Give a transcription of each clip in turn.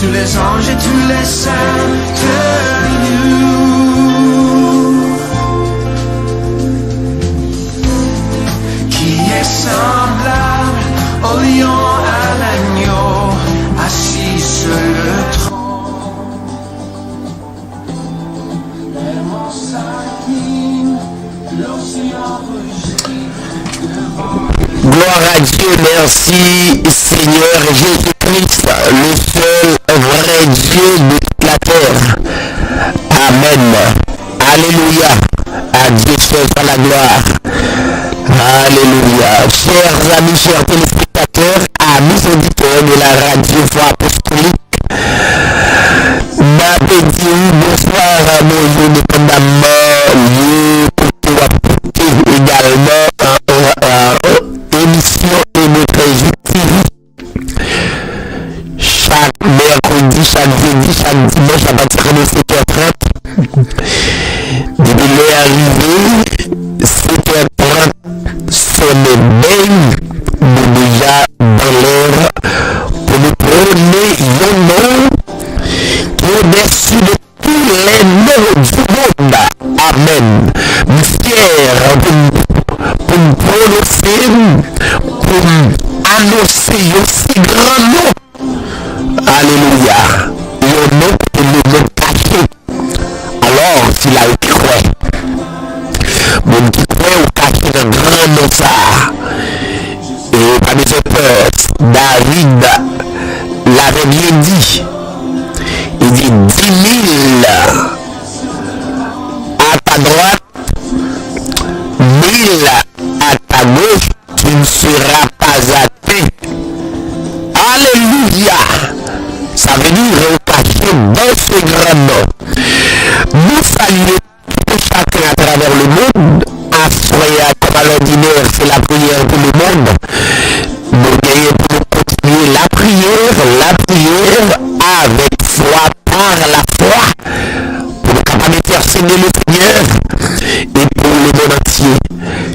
tous les anges et tous les saints te louent. Qui est semblable au lion à l'agneau, assis sur le trône. Les mots s'acquinent, l'océan rugit devant. Gloire à Dieu, merci Seigneur Jésus-Christ, le seul vrai Dieu de toute la terre. Amen. Alléluia. À Dieu seul soit la gloire. Alléluia. Chers amis, chers téléspectateurs, amis auditeurs de la radio Foi Apostolique, bonsoir à nos indépendamment, également émission Notre TV chaque mercredi, chaque jeudi, chaque dimanche à partir de 7h30. Depuis l'heure arrivée, 7h30, sonne bien, nous déjà dans l'heure pour nous prôner un nom qui est au-dessus de tous les noms du monde. Amen. Fier pour nous prononcer, pour annoncer aussi grand nom. Alléluia. Le nom est le nom caché. Alors, s'il a été croix, mon qui croit au caché d'un grand nom ça. Et pas de peur, David l'avait bien dit. Il dit 10 000 à ta droite, 1000 à ta gauche, tu ne seras pas atteint. Alléluia. Ça veut dire au caché dans ce grand nom. Nous saluons tout chacun à travers le monde. À soyez comme à l'ordinaire, c'est la prière pour le monde. Nous gagnons pour continuer la prière avec foi, par la foi, pour nous capables de faire signer le Seigneur et pour le monde entier.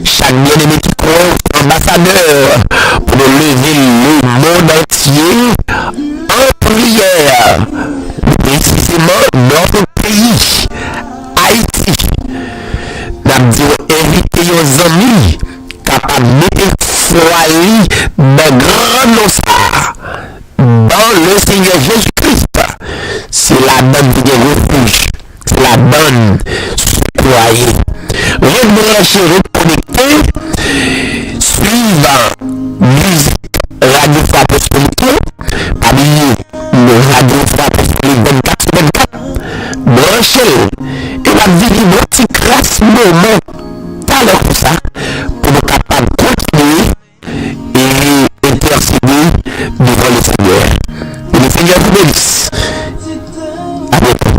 Chaque bien-aimé qui croit, ambassadeur, pour nous lever le monde entier en prière, précisément notre pays, Haïti. Nous avons invité nos amis capables de mettre foi dans grand nom dans le Seigneur Jésus-Christ. C'est la donne de refuge, c'est la donne citoyen. Rebrancher, reconnecter, suivant musique Radio Foi Apostolique, parmi le Radio Foi Apostolique 24/24, brancher, et la vie de petit grâce moment, pas l'heure pour ça, pour nous capables de continuer et intercéder devant le Seigneur. Et le Seigneur vous bénisse. À bientôt.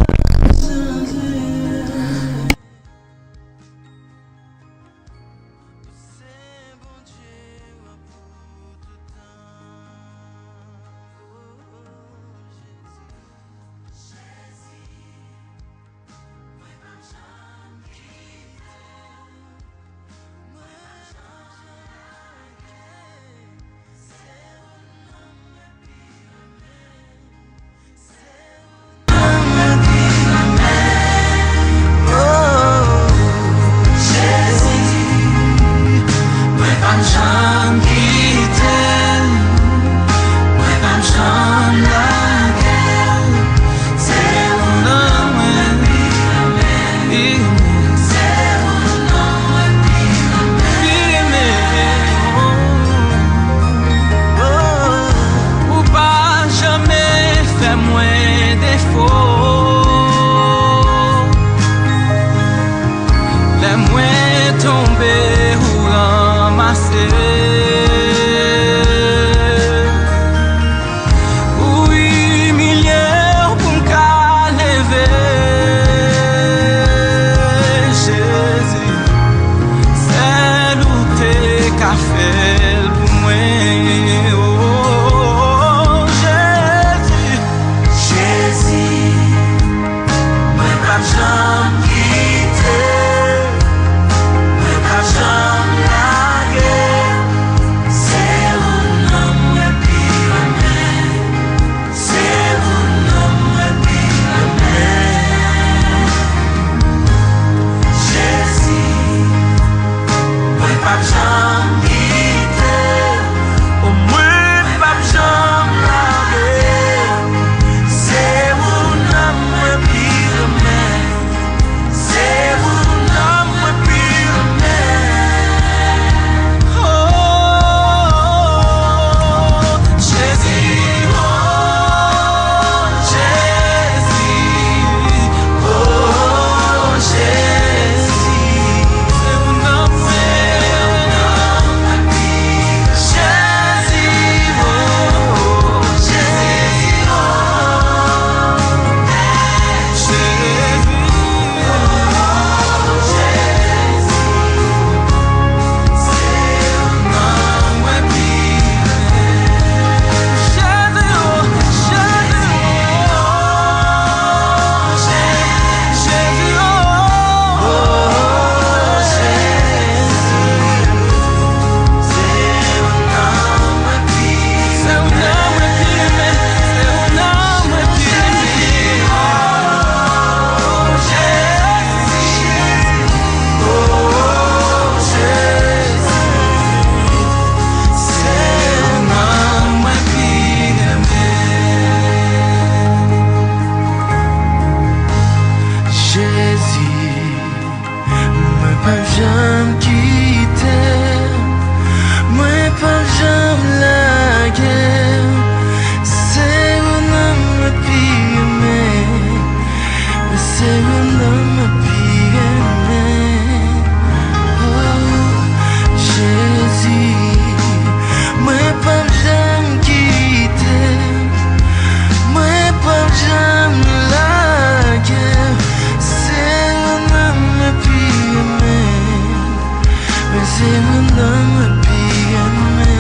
them would be in me.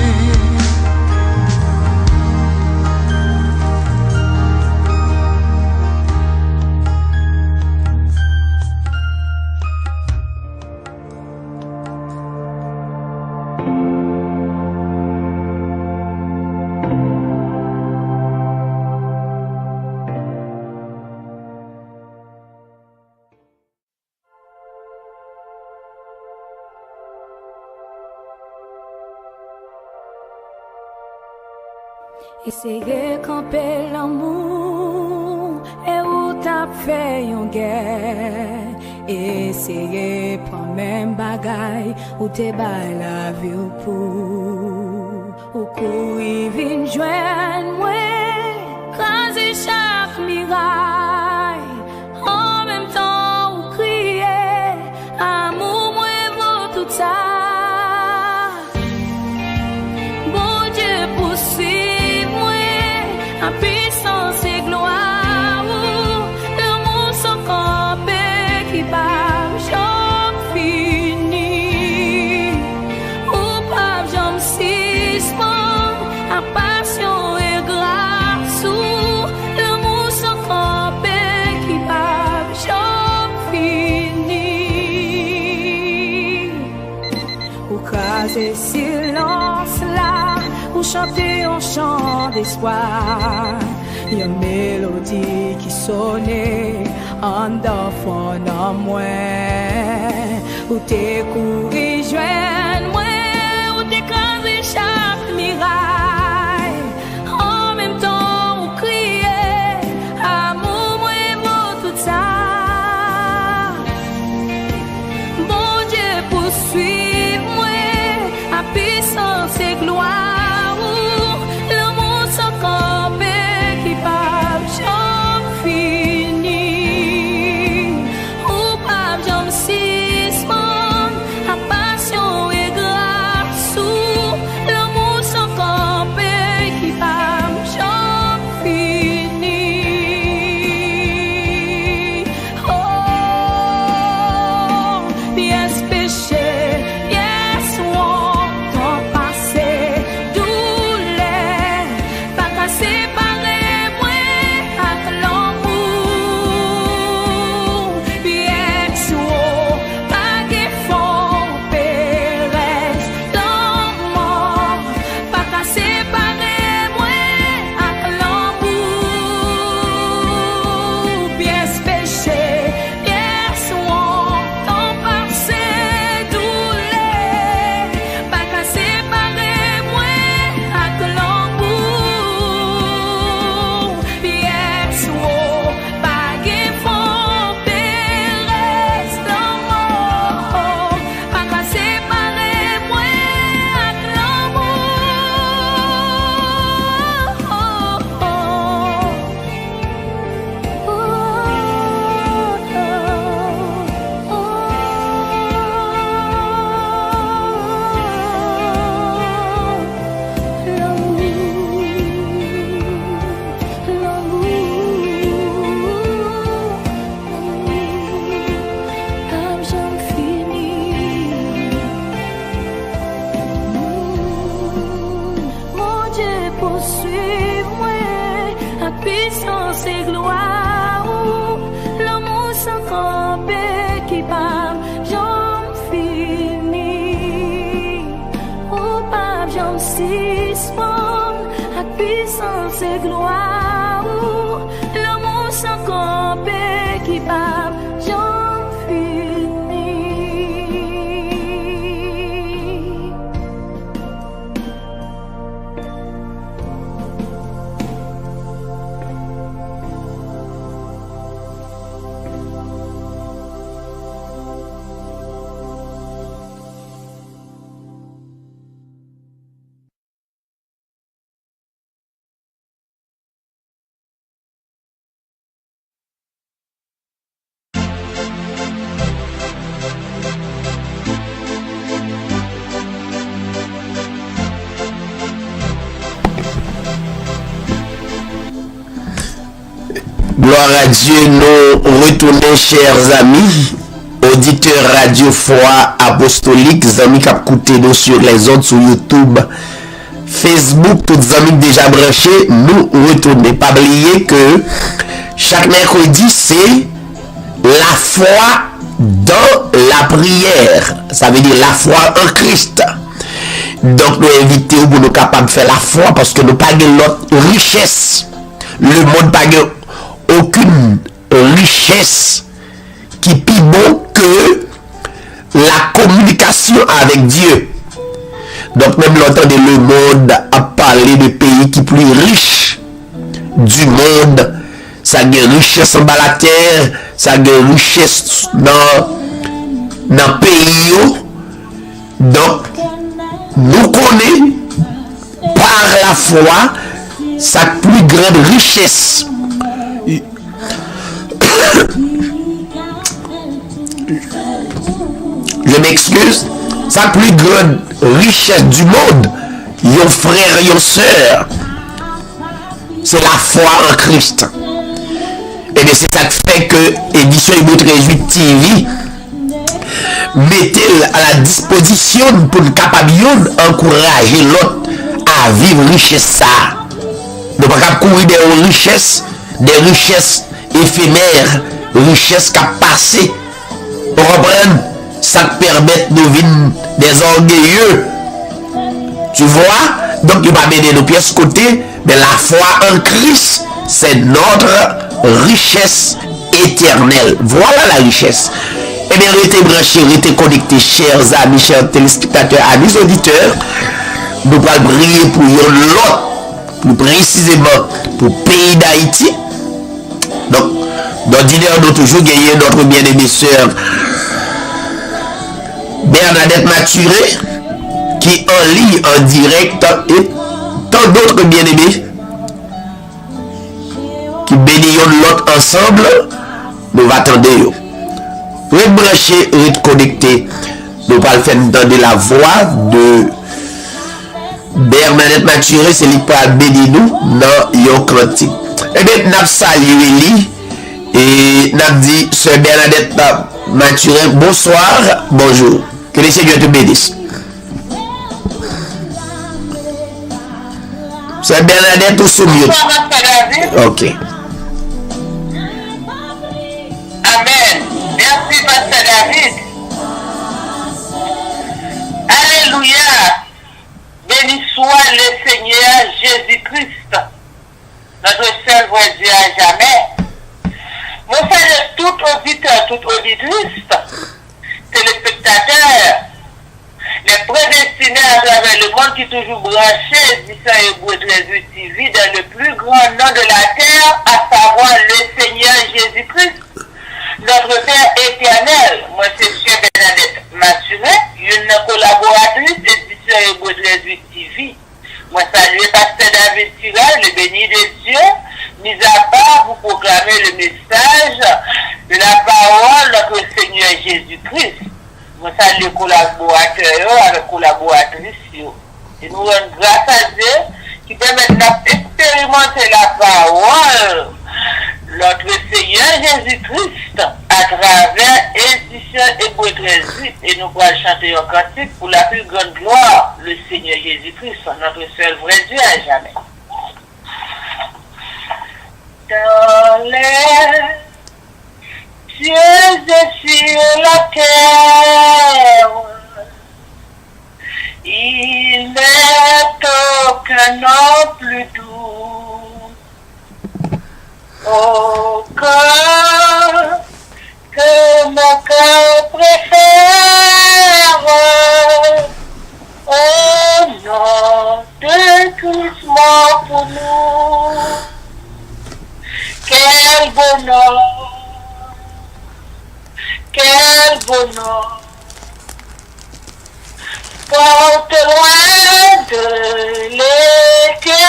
Essayer camper l'amour et où t'as fait une guerre. Essayer prendre même bagaille où t'es bas la vie ou pour. Ou courir vin joindre moi, craser chaque miraille. En même temps ou crier, amour moi vaut tout ça. Bon Dieu poursuit en puissance et gloire, l'amour sans camper qui part, j'en fini, ou pas j'en suspend, à passion et grâce, l'amour sans camper qui part, j'en fini, ou craser silence là. Ou chanter un chant d'espoir, une mélodie qui sonnait en d'enfant en moi. Ou t'es couru joindre moi, ou t'écraser chaque miraille. En même temps, ou crier, amour moi vaut tout ça. Bon Dieu poursuit moi, à puissance et gloire. Puissance et gloire, l'amour sans camper qui part, j'en finis, au pape j'en suspend, à puissance et gloire, l'amour sans camper qui part, j'en finis. Gloire à Dieu, nous retournons, chers amis, auditeurs Radio Foi Apostolique, amis qui écoutent nous sur les ondes sur YouTube, Facebook, tous les amis déjà branchés, nous retournons. Pas oublier que chaque mercredi, c'est la foi dans la prière. Ça veut dire la foi en Christ. Donc nous invitons pour nous capables de faire la foi parce que nous pas de l'autre richesse. Le monde n'a pas aucune richesse qui est plus bon que la communication avec Dieu. Donc même l'entendre le monde a parlé de pays qui plus riches du monde. Ça a une richesse en bas la terre, ça a une richesse dans le pays. Donc nous connaissons par la foi sa plus grande richesse. Je m'excuse, sa plus grande richesse du monde, yon frère, yon sœur, c'est la foi en Christ. Et bien c'est ça qui fait que Édition Hébreu 38 TV mettez à la disposition pour le capable encourager l'autre à vivre richesse ça. Ne pas courir des richesses éphémères, richesses qui passent. Pour reprendre, ça permet de vivre des orgueilleux. Tu vois? Donc il va mener nos pièces côté, mais la foi en Christ, c'est notre richesse éternelle. Voilà la richesse. Eh bien, restez branchés, restez connectés, chers amis, chers téléspectateurs, amis auditeurs. Nous allons prier pour l'autre, plus précisément pour le pays d'Haïti. Donc, dans le dîner, nous avons toujours gagné notre bien-aimée sœur Bernadette Maturé, qui en ligne, en direct, et tant d'autres bien-aimés qui bénissent l'autre ensemble. Nous attendons. Restez branchés, restez connectés. Nous allons faire entendre la voix de Bernadette Maturé, c'est lui qui va bénir nous dans yon cantique. Eh bien, nous avons salué et nous avons dit, Sœur Bernadette Maturé, bonsoir, bonjour. Que le Seigneur te bénisse. Sœur Bernadette, ou sous mieux. Ok. Amen. Merci, Pasteur David. Alléluia. Béni soit le Seigneur Jésus-Christ, notre seul vrai Dieu à jamais. Mon frère, tout auditeur, toute auditrice, téléspectateurs, les prédestinés à travers le monde qui toujours branchés, Édition Hébreu 38 TV, dans le plus grand nom de la terre, à savoir le Seigneur Jésus-Christ, notre Père éternel. Moi, c'est Sœur Bernadette Maturé, une collaboratrice Édition Hébreu 38 TV. Moi, saluer Pasteur David Tirel, le béni de Dieu, mis à part pour proclamer le message de la parole de notre Seigneur Jésus-Christ. Moi, saluer les collaborateurs avec collaboratrices. Et nous rendons grâce à Dieu qui permet d'expérimenter la parole notre Seigneur Jésus-Christ à travers Édition Hébreu 38, et nous allons chanter un cantique pour la plus grande gloire, le Seigneur Jésus-Christ, notre seul vrai Dieu à jamais. Dans les cieux et sur la terre, il n'est aucun nom plus doux. Aucun que mon cœur préfère, au nom de Christ mort pour nous. Quel bonheur, quel bonheur, porte loin de l'éternel.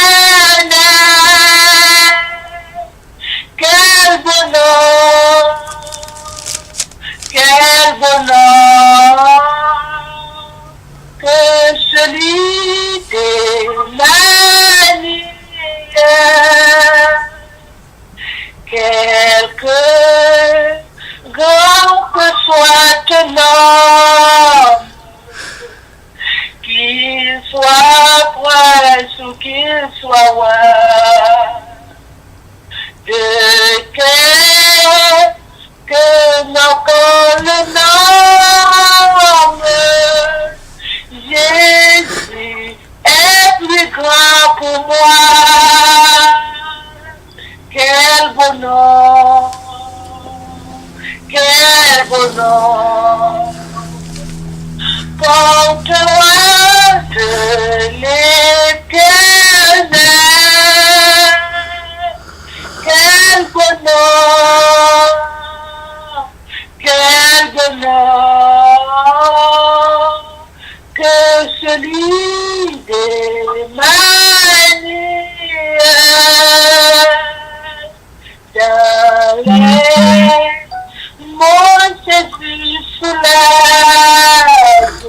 Quel bonheur, quel bonheur, que celui de la nuit. Quelque grand que soit qu'il soit proche ou qu'il soit loin, de cœur que nos le nomme, Jésus est plus grand pour moi. Quel bonheur, quel bonheur, porte-toi de l'éternel. Quel bonheur, quel bonheur, que celui des manières d'aller mon Jésus soulage.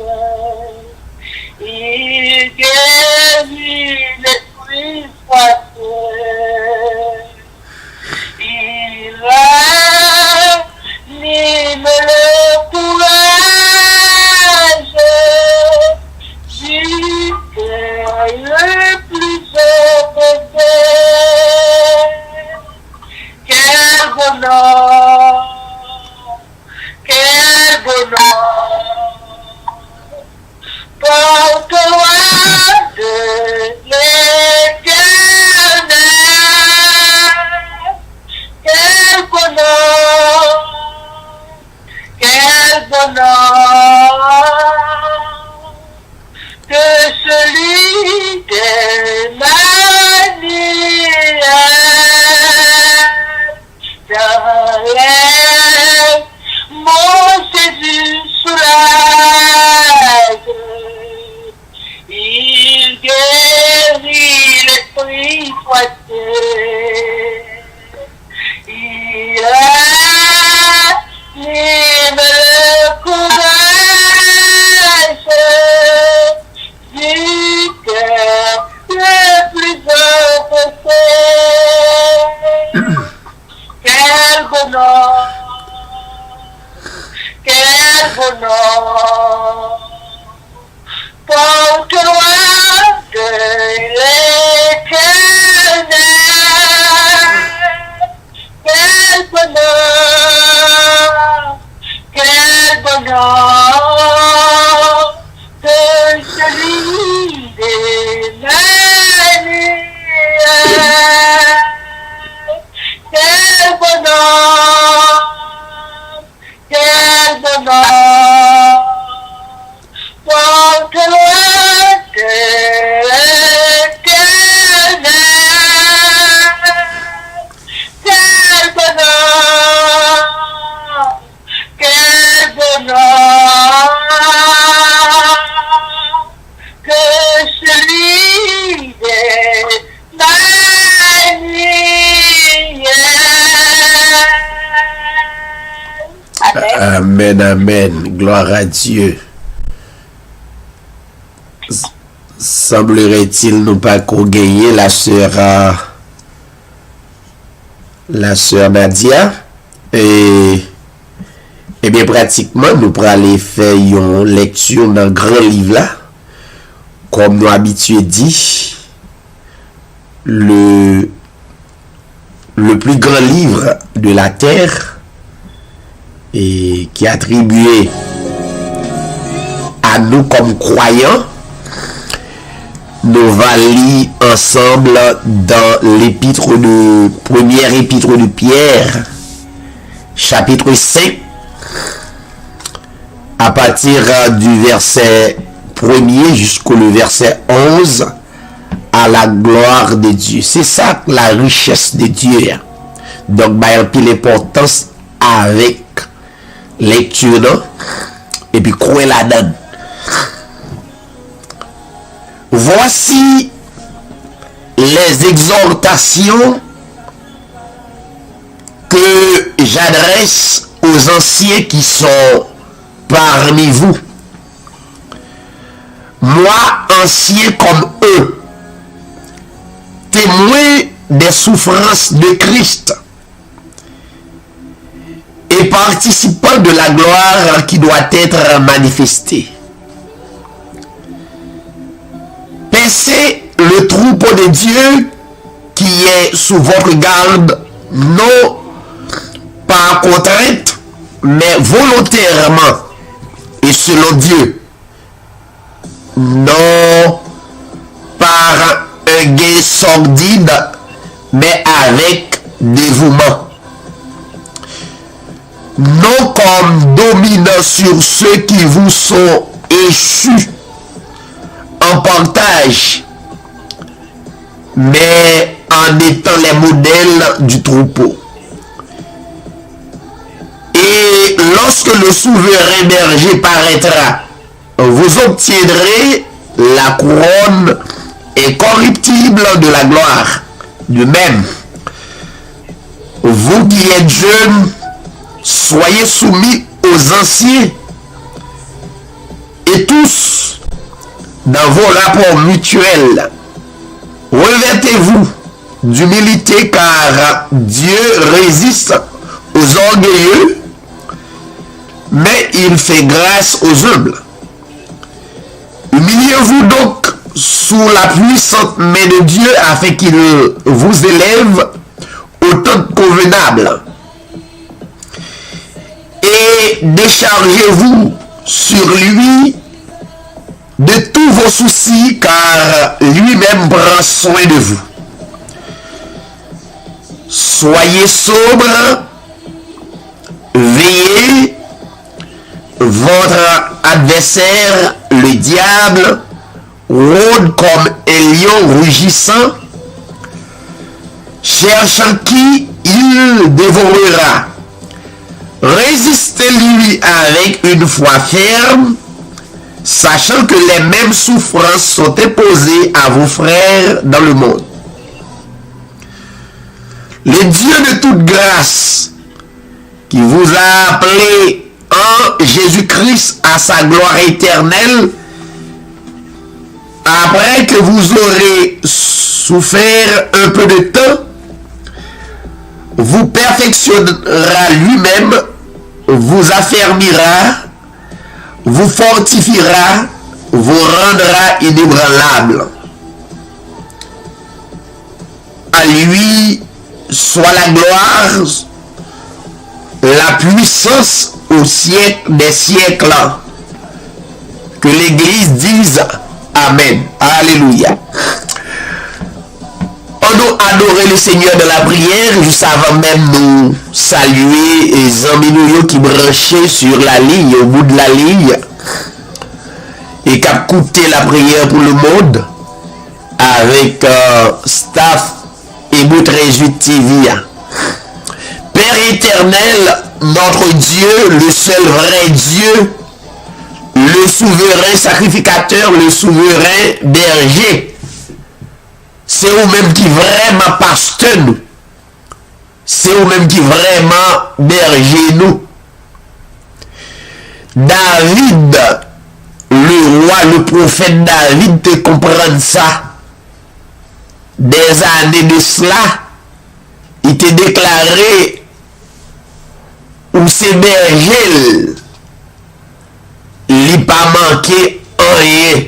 Il guérit l'esprit froissé. Il anime le courage du cœur le plus opposé. Quel bonheur, quel bonheur, porte-toi de l'éternel. Quel bonheur, quel bonheur, que celui des manières d'enlève mon Jésus soulage. Il guérit l'esprit froissé. Il anime le courage du cœur le plus opposé. Quel bonheur, quel bonheur, porte-toi de l'éternel. Quel bonheur, quel bonheur, que celui des manières. Quel bonheur, quel bonheur, porte-toi de l'éternel. Quel bonheur, quel bonheur, que celui des manières. Amen, amen. Gloire à Dieu. Semblerait-il nous pas qu'on gagne la sœur Nadia et bien pratiquement nous pourrons aller faire une lecture dans le grand livre là comme nous habitués dit le plus grand livre de la terre et qui est attribué à nous comme croyants. Nous allons lire ensemble dans première épître de Pierre, chapitre 5, à partir du verset 1er jusqu'au verset 11, à la gloire de Dieu. C'est ça la richesse de Dieu. Donc, il y a une l'importance avec lecture et puis croire la donne. Voici les exhortations que j'adresse aux anciens qui sont parmi vous. Moi, ancien comme eux, témoin des souffrances de Christ et participant de la gloire qui doit être manifestée. Laissez le troupeau de Dieu qui est sous votre garde, non par contrainte, mais volontairement et selon Dieu. Non par un gain sordide, mais avec dévouement. Non comme dominant sur ceux qui vous sont échus en partage, mais en étant les modèles du troupeau. Et lorsque le souverain berger paraîtra, vous obtiendrez la couronne incorruptible de la gloire. De même, vous qui êtes jeunes, soyez soumis aux anciens, et tous, dans vos rapports mutuels, revêtez-vous d'humilité, car Dieu résiste aux orgueilleux, mais il fait grâce aux humbles. Humiliez-vous donc sous la puissante main de Dieu, afin qu'il vous élève au temps convenable. Et déchargez-vous sur lui de tous vos soucis, car lui-même prend soin de vous. Soyez sobres, veillez. Votre adversaire, le diable, rôde comme un lion rugissant, cherchant qui il dévorera. Résistez-lui avec une foi ferme, sachant que les mêmes souffrances sont imposées à vos frères dans le monde. Le Dieu de toute grâce, qui vous a appelé en Jésus-Christ à sa gloire éternelle, après que vous aurez souffert un peu de temps, vous perfectionnera lui-même, vous affermira, vous fortifiera, vous rendra inébranlable. À lui soit la gloire, la puissance au siècle des siècles. Que l'Église dise Amen. Alléluia. On doit adorer le Seigneur de la prière, juste avant même nous saluer les amis qui branchaient sur la ligne, au bout de la ligne, et qui a écouté la prière pour le monde avec staff et Bout 38 TV. Père éternel, notre Dieu, le seul vrai Dieu, le souverain sacrificateur, le souverain berger, c'est vous-même qui vraiment pasteur nous. C'est vous-même qui vraiment berger nous. David, le roi, le prophète David te comprendre ça. Des années de cela, il te déclaré ou c'est berger, il pas manqué rien.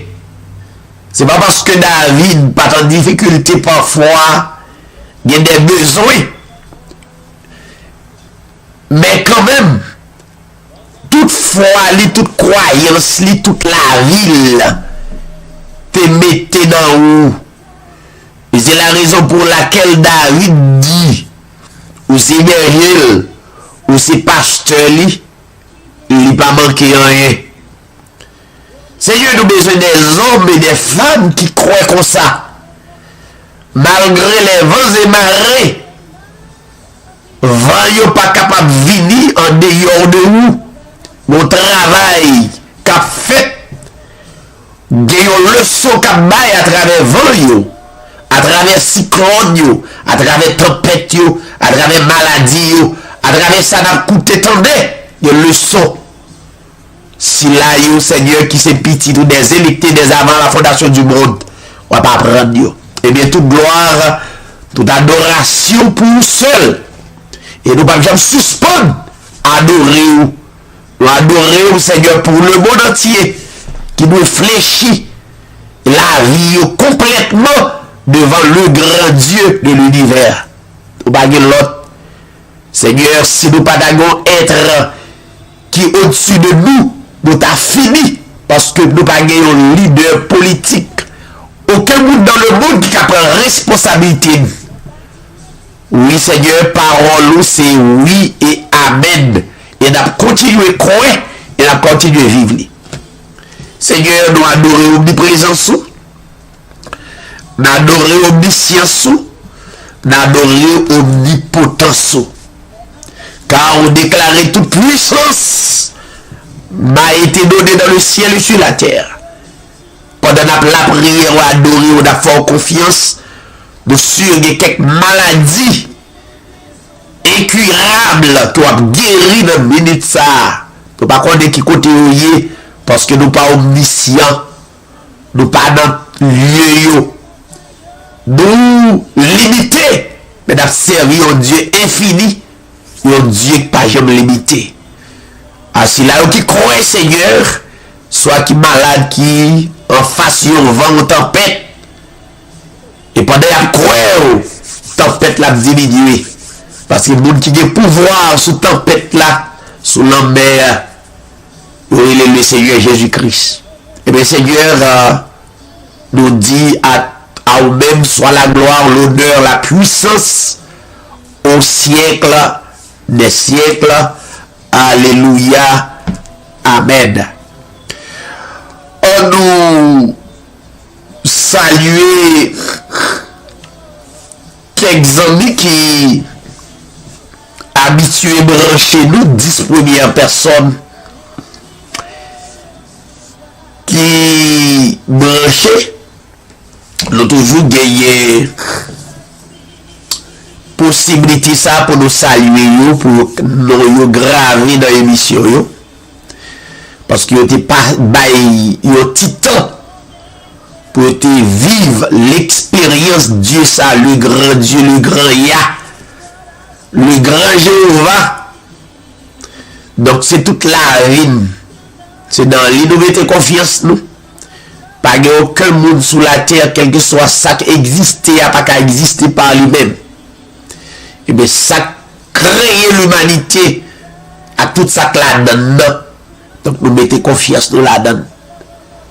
C'est pas parce que David pas en difficulté parfois, il y a des besoins. Mais quand même, toute foi, toute croyance, toute la ville, te mettez dans où. Et c'est la raison pour laquelle David dit, ou c'est berger, ou c'est pasteur, il pas manqué rien. Seigneur, nous avons besoin des hommes et des femmes qui croient comme ça. Malgré les vents et marées, vent n'est pas capable de venir en dehors de nous. Mon travail qu'a fait, il y a une leçon qu'a baille à travers vent, à travers cyclone, à travers tempête, à travers maladie, à travers ça n'a coûté tant de leçons. Si là, yo Seigneur qui s'est pitié tous des électés des avant la fondation du monde, on va pas prendre yo. Et bien toute gloire, toute adoration pour nous seuls. Et nous ne pouvons jamais suspendre, adorer ou. Nous adorer au Seigneur pour le monde entier, qui nous fléchit la vie complètement devant le grand Dieu de l'univers. Ou pas l'autre. Seigneur, si nous pas d'agon être qui au-dessus de nous, nous t'a fini. Parce que nous pas un leader politique. Aucun monde dans le monde qui a pris responsabilité. Oui, Seigneur, parole, c'est oui et amen. Et nous continuer à croire et nous continuer à vivre. Seigneur, nous adorons omniprésence, nous adorons omniscience, nous adorons omnipotence. Car on déclarait toute puissance m'a été donnée dans le ciel et sur la terre. Pendant la prière, on a adoré, on a fait confiance. Nous sûr qu'il y a quelques maladies incurables qui ont guéri dans la minute ça. Nous ne pas connaître qui côté est parce que nous ne sommes pas omniscients. Nous ne sommes pas dans le lieu. Nous limités. Mais nous servi un Dieu infini. Un Dieu qui pas jamais limité. Ainsi là, qui croit Seigneur, soit qui malade, qui en face yon vent ou tempête. Et pendant la croix, tempête la diminué. Parce que le monde qui a pouvoir sous tempête là, sous la mer, il est le Seigneur Jésus-Christ. Et bien Seigneur nous dit à nous-mêmes soit la gloire, l'honneur, la puissance au siècle des siècles. Alléluia. Amen. On nous saluer quelques amis qui habitués brancher nous 10 premières personnes qui branchent nous toujours gagné possibilité ça pour nous saluer pour nous graver dans l'émission parce que n'était pas bail titan pour te vivre l'expérience Dieu ça, le grand Dieu, le grand Ya, le grand Jéhovah. Donc c'est toute la vie. C'est dans lui nous mettons confiance nous. Pas aucun monde sur la terre, quel que soit ça qui existe, il n'y a pas qu'à exister par lui-même. Et bien ça crée l'humanité à toute ça là-dedans. Donc nous mettons confiance nous là-dedans.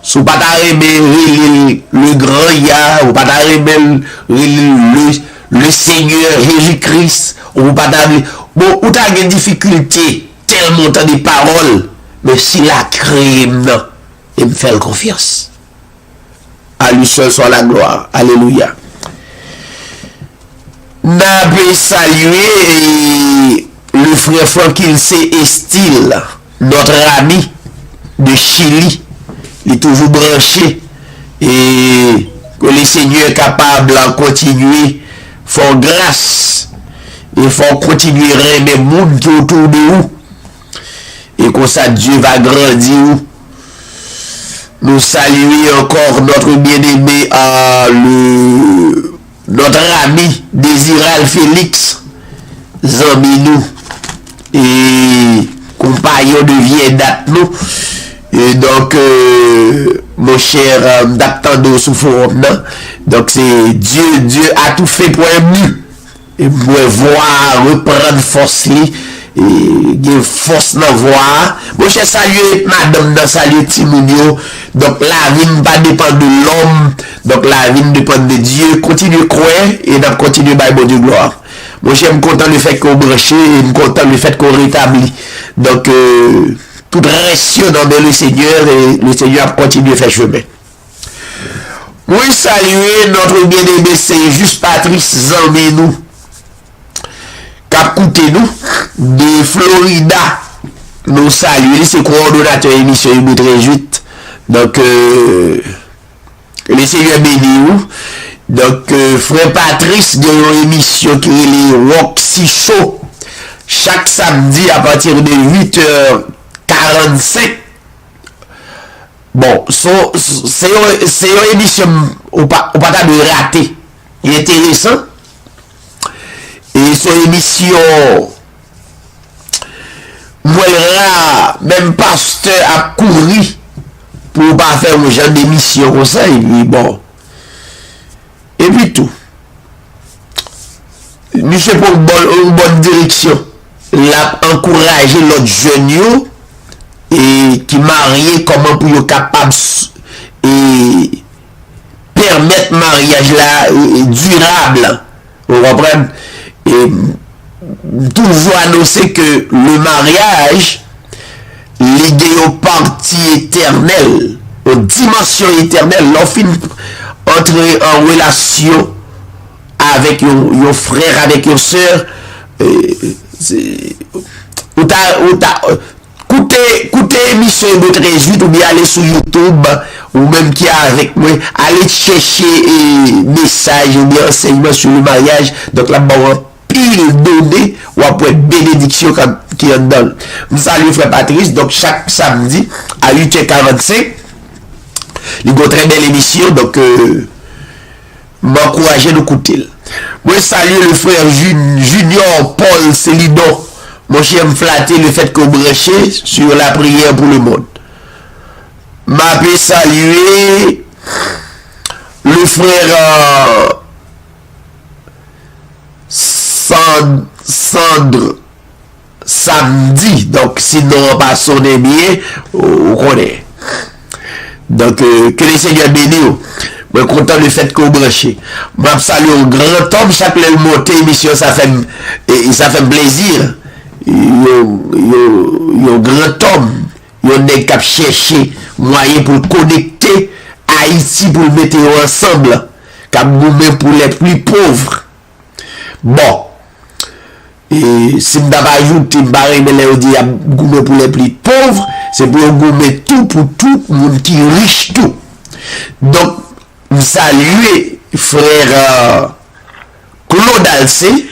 Si vous ne pouvez pas aimer le grand Ya, ou pas aimer le Seigneur Jésus-Christ, ou pas aimer, bon, ou t'as des difficultés, tellement t'as des paroles, mais s'il a créé, non, il me fait confiance. À lui seul soit la gloire. Alléluia. N'a pas saluer le frère Franklin C. Estil, notre ami de Chili. Il est toujours branché et que le Seigneur est capable de continuer font grâce et font continuer à aimer le monde qui est autour de vous et comme ça Dieu va grandir. Nous saluons encore notre bien-aimé notre ami Désiral Félix Zambinou et compagnon de vieille date nous. Et donc, mon cher Dactando Soufourna, donc c'est Dieu a tout fait pour un but. Et pour voir, reprendre force li, et force dans voir. Mon cher, saluer madame, saluer Timounio. Donc la vie ne va pas dépendre de l'homme, donc la vie dépend de Dieu. Continue à croire et donc continue à bon Dieu gloire. Mon cher, je suis content du fait qu'on branche, et je suis content du fait qu'on rétablit. Donc, tout reste dans le Seigneur et le Seigneur a continué à faire chemin. Oui, saluer notre bien-aimé, c'est juste Patrice Zambinou, qui a coûté nous, de Florida. Nous saluer, c'est coordonnateur émission Ibu 38. Donc, le Seigneur béni. Donc, frère Patrice, de une émission qui est les Roxy Show, chaque samedi à partir de 8h45. Bon, c'est une émission ou pas de rater. Il est intéressant. Et c'est une émission moi même pasteur a couru pour pas faire un genre d'émission comme ça, et puis bon. Et puis tout. Monsieur pour une bonne direction. L'a encouragé l'autre jeune et qui marié comment pour être capable et permettre mariage là durable. Vous comprenez? Et toujours annoncer que le mariage lié aux parties éternelles, aux dimensions éternelles, l'offre entrer en relation avec un frère, avec une soeur, écoutez émission de 38 ou bien aller sur YouTube ou même qui est avec moi, aller chercher message ou bien enseignement sur le mariage. Donc là, bon, pile donné ou après bénédiction qui en donne. Nous saluons frère Patrice, donc chaque samedi à 8h45, il y a une très belle émission, donc m'encourager de écouter. Moi salue le frère Junior Paul Célidon. Mon chien me flatté le fait qu'on branché sur la prière pour le monde. M'a pu saluer le frère Sandre samedi. Donc sinon pas sonné bien, on connaît. Donc que les seigneurs bénissent. Je suis content du fait qu'on branché. Je salue un grand homme, chaque fois monter émission, ça fait plaisir. Il y a un grand homme, il y a un nègre qui a cherché moyen pour connecter Haïti pour le mettre ensemble, qui a gommé pour les plus pauvres. Bon, et si je vais ajouter, je a gommé pour les plus pauvres, c'est pour gommer tout pour tout le monde qui est riche tout. Donc, je salue frère Claude Alcé.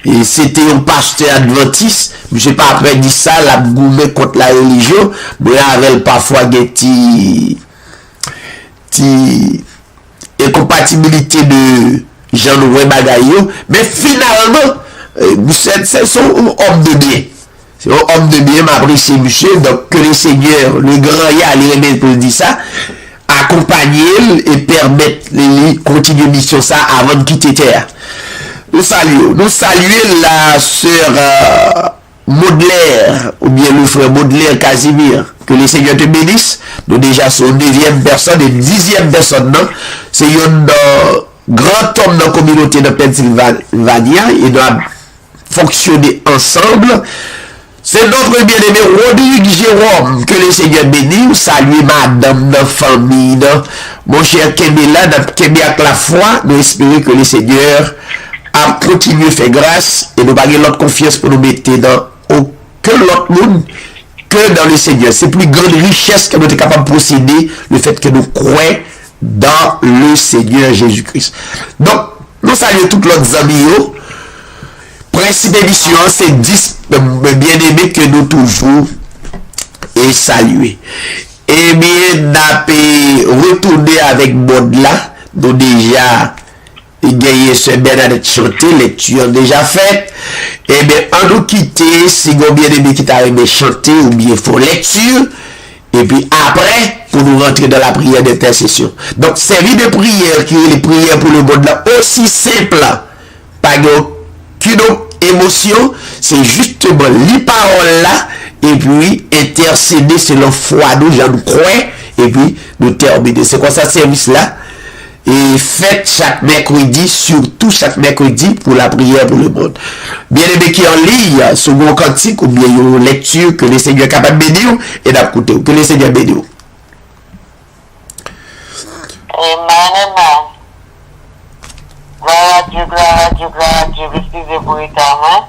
Et c'était un pasteur adventiste. Je ne sais pas après dit ça, la gourmet contre la religion. Mais avec parfois des incompatibilité de Jean-Louis Bagaillot. Mais finalement, c'est son homme de bien. C'est un homme de bien, m'apprécie monsieur. Donc que le Seigneur, le grand Yah, les remet pour dire ça, accompagner et permettre de continuer mission ça avant de quitter terre. Nous saluons la sœur Baudelaire, ou bien le frère Baudelaire Casimir. Que le Seigneur te bénisse. Nous déjà son 9e personne et 10e personne, non? C'est un grand homme dans la communauté de Pennsylvania. Il doit fonctionner ensemble. C'est notre bien-aimé Rodrigue Jérôme. Que le Seigneur bénisse. Salut madame, notre famille, non? Mon cher Kemela, notre Kemé avec la foi. Nous espérons que le Seigneur à continuer à faire grâce et nous pas l'autre confiance pour nous mettre dans aucun autre monde que dans le Seigneur. C'est plus grande richesse que nous sommes capables de posséder, le fait que nous croyons dans le Seigneur Jésus-Christ. Donc, nous saluons tous nos amis. Principe d'émission, c'est 10 bien-aimés que nous toujours et saluer. Et bien, nous retourner avec Baudelaire, nous déjà gagné ce Bernadette chanter, lecture déjà faite. Et bien, on nous quitter, si vous bien aimé qui t'a aimé chanter ou bien faut lecture. Et puis après, pour nous rentrer dans la prière d'intercession. Donc, série de prières qui est les prières pour le monde là, aussi simple, pas aucune émotion, c'est justement les paroles là, et puis intercéder selon foi, nous j'en crois, et puis nous terminer. C'est quoi ça, service là? Et faites chaque mercredi, surtout chaque mercredi, pour la prière pour le monde. Bien aimé qui en lit, sur mon cantique ou bien une lecture que le Seigneur est capable de bénir et d'écouter. Que le Seigneur bénisse. Amen, amen. Gloire à Dieu, gloire à Dieu, gloire à Dieu. Excusez pour éternel.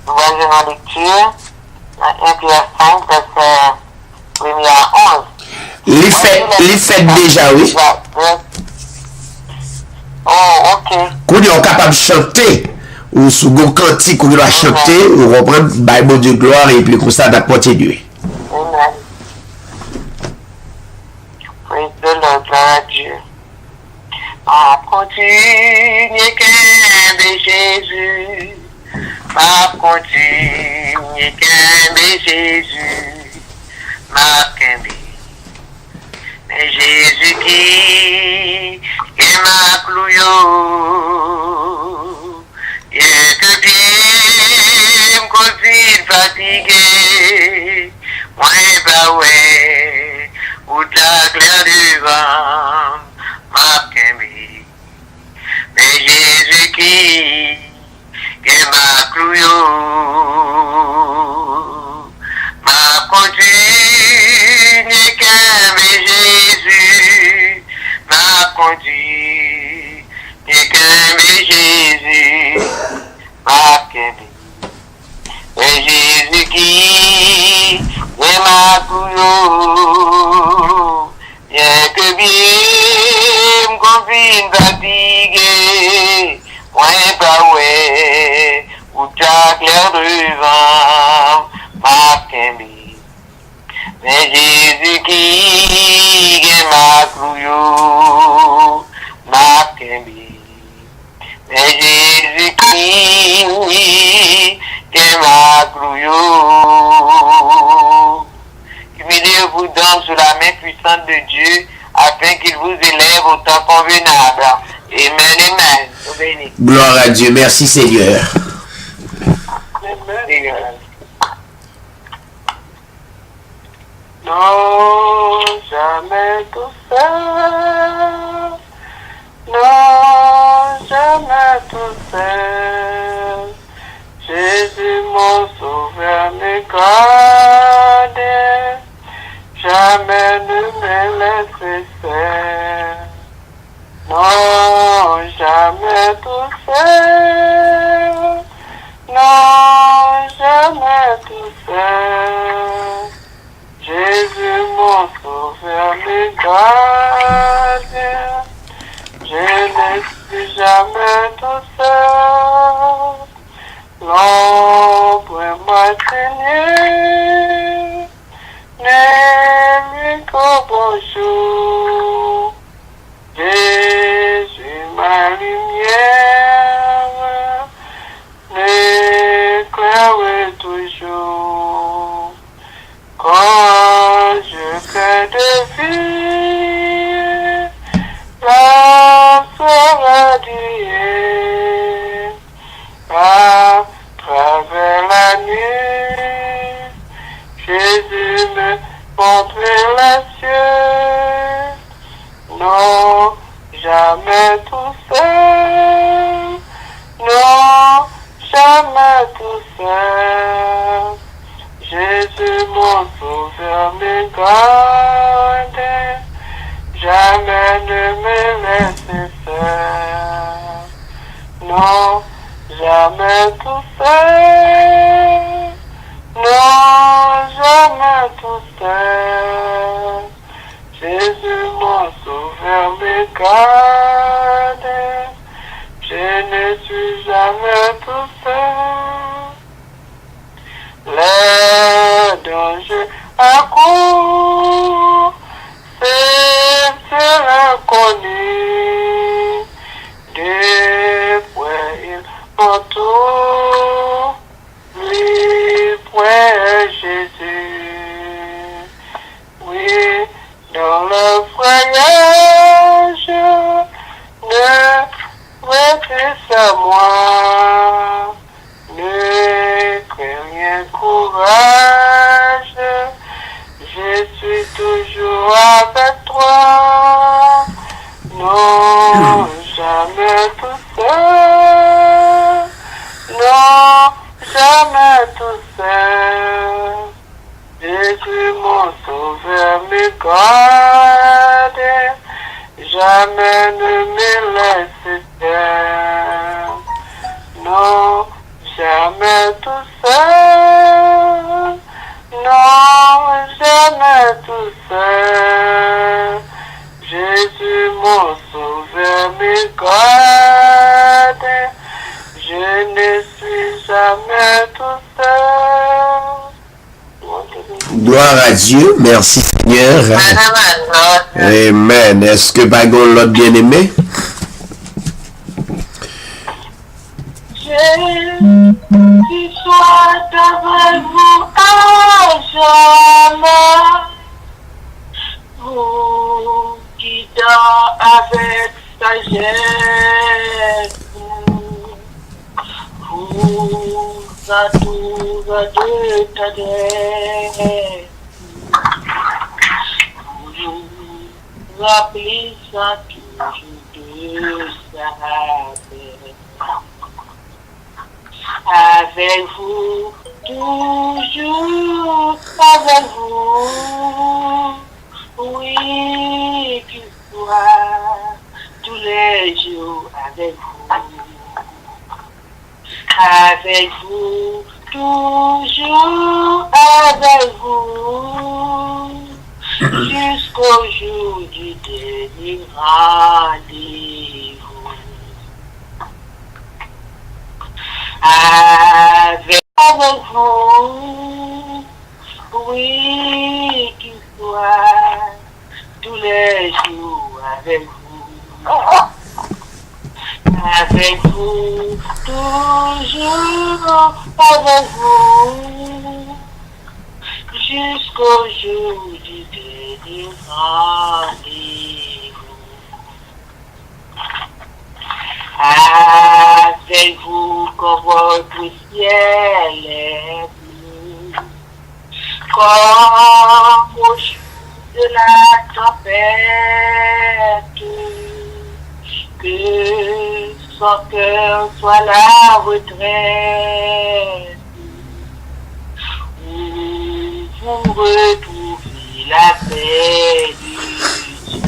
Nous voyons en lecture, 1 Pierre 5, verset 1 à 11. Les fêtes déjà, oui. Oh, ok. Quand on est capable de chanter, ou sous un cantique, on doit chanter, on reprend Bible de gloire et puis comme ça, on va continuer. Amen. Praise the Lord, gloire à Dieu. Ma continue qu'aimer Jésus. Ma continue qu'aimer Jésus. Ma qu'aimer Jésus qui est ma clouyo, et que bien me confine fatigué, moi bah ouais, ou ta clair du vent, ma kembi. Mais Jésus qui est ma clouyo, ma continue qu'aimer Jésus, ma continue qu'aimer Jésus, ma qu'aimer. Mais Jésus qui est ma couillon, bien que bien me confine fatigué, ouais pas ouais, ou ta clair devant, ma qu'aimer. Mais Jésus qui est ma couillon, ma qu'aimer. Mais Jésus qui est ma couillon. Humiliez-vous donc sous la main puissante de Dieu afin qu'il vous élève au temps convenable. Amen, amen. Béni. Gloire à Dieu. Merci Seigneur. Amen. Non, jamais tout seul. Non, jamais tout seul. Jésus mon sauveur me garde. Jamais ne me laisse seul. Non, jamais tout seul. Non, jamais tout seul. Jésus mon sauveur me garde. Je ne suis jamais tout seul. L'ombre m'atteignait, ne lui qu'au bonjour. Jésus ma lumière, m'éclaire toujours. Quand je fais de vie, la sera d'hier, à travers la nuit, Jésus me montre les cieux. Non, jamais tout seul, non, jamais tout seul. Jésus mon sauveur me garde, jamais ne me laisse seul. Non, jamais tout seul. Non, jamais tout seul. Jésus mon sauveur me garde, je ne suis jamais tout seul. Les dangers accourent, c'est inconnu. Des points il m'entoure, lui point Jésus. Oui, dans le voyage, ne restez à moi. Ne crains rien, courage, je suis toujours avec toi. Non, jamais tout seul. Non, jamais tout seul. Jésus mon sauveur me garde, jamais ne me laisse seul. Non, jamais tout seul. Non, jamais tout seul. Jésus mon sauveur me garde, je ne suis jamais tout seul. Gloire à Dieu. Merci Seigneur. Amen. Est-ce que Bagon l'autre bien-aimé? Qui soit avec vous à jamais. guidant avec sagesse, vous entoure de tendresse, vous remplissant toujours de sa paix. Avec vous, toujours avec vous, oui, qu'il soit tous les jours avec vous, toujours avec vous, jusqu'au jour du dernier rendez-vous. Avec vous, oui, qu'il soit tous les jours avec vous. Avec vous, toujours avec vous, jusqu'au jour du dernier rendez-vous. Avec vous, comme votre ciel est bleu, comme au jour de la tempête, que son cœur soit la retraite, où vous retrouvez la paix du Dieu.